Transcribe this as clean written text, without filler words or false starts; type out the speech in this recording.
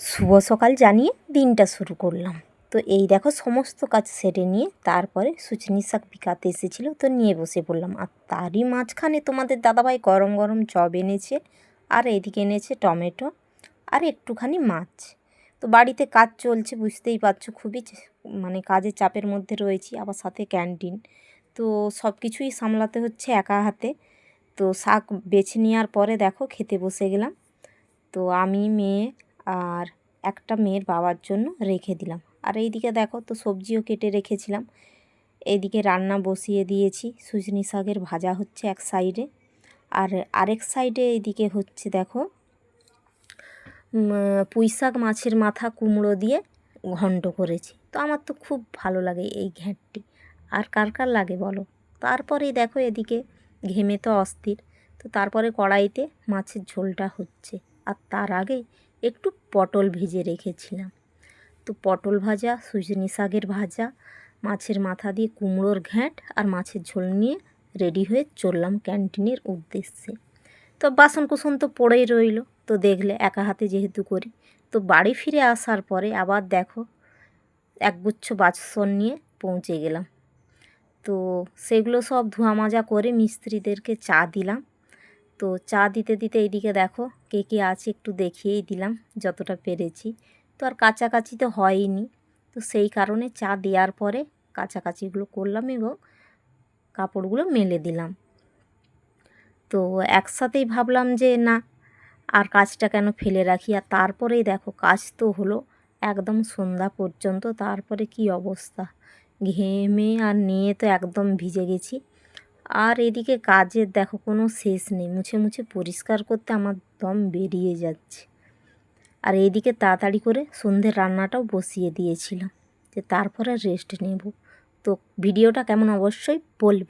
শুভ সকাল জানিয়ে দিনটা শুরু করলাম। তো এই দেখো সমস্ত কাজ সেরে নিয়ে তারপরে সুচনি শাক বিকাতে এসেছিলো, তো নিয়ে বসে পড়লাম। আর তারই মাঝখানে তোমাদের দাদাভাই গরম গরম চপ এনেছে, আর এদিকে এনেছে টমেটো আর একটুখানি মাছ। তো বাড়িতে কাজ চলছে, বুঝতেই পারছো, খুবই মানে কাজের চাপের মধ্যে রয়েছি, আবার সাথে ক্যান্টিন, তো সব কিছুই সামলাতে হচ্ছে একা হাতে। তো শাক বেছে নেওয়ার পরে দেখো খেতে বসে গেলাম। তো আমি, মেয়ে আর একটা মেয়ের বাবার জন্য রেখে দিলাম। আর এইদিকে দেখো তো সবজিও কেটে রেখেছিলাম, এইদিকে রান্না বসিয়ে দিয়েছি। সুজনি শাকের ভাজা হচ্ছে এক সাইডে, আর আরেক সাইডে এইদিকে হচ্ছে দেখো পুঁই শাক মাছের মাথা কুমড়ো দিয়ে ঘন্ট করেছি। তো আমার তো খুব ভালো লাগে এই ঘ্যাঁটটি, আর কার কার লাগে বলো। তারপরেই দেখো এদিকে ঘেমে তো অস্থির, তো তারপরে কড়াইতে মাছের ঝোলটা হচ্ছে। আর তার আগে একটু পটল ভেজে রেখেছিলাম। তো পটল ভাজা, সুজনি শাকের ভাজা, মাছের মাথা দিয়ে কুমড়োর ঘ্যাঁট আর মাছের ঝোল নিয়ে রেডি হয়ে চললাম ক্যান্টিনের উদ্দেশ্যে। তো বাসন কুসন তো পড়েই রইল, তো দেখলে একা হাতে যেহেতু করি। তো বাড়ি ফিরে আসার পরে আবার দেখো একগুচ্ছ বাসন নিয়ে পৌঁছে গেলাম। তো সেগুলো সব ধোয়া মাজা করে মিস্ত্রিদেরকে চা দিলাম। তো চা দিতে দিতে এইদিকে দেখো কে কে আছে একটু দেখিয়েই দিলাম যতটা পেরেছি। তো আর কাছাকাছি তো হয়নি, তো সেই কারণে চা দেওয়ার পরে কাছাকাছিগুলো করলাম এবং কাপড়গুলো মেলে দিলাম। তো একসাথেই ভাবলাম যে না, আর কাজটা কেন ফেলে রাখি। আর তারপরেই দেখো কাজ তো হলো একদম সন্ধ্যা পর্যন্ত। তারপরে কি অবস্থা, ঘেমে আর নিয়ে তো একদম ভিজে গেছি। আর এদিকে কাজের দেখো কোনো শেষ নেই, মুছে মুছে পরিষ্কার করতে আমার দম বেরিয়ে যাচ্ছে। আর এইদিকে তাড়াতাড়ি করে সন্ধ্যের রান্নাটাও বসিয়ে দিয়েছিলাম, যে তারপরে রেস্ট নেব। তো ভিডিওটা কেমন অবশ্যই বলবে।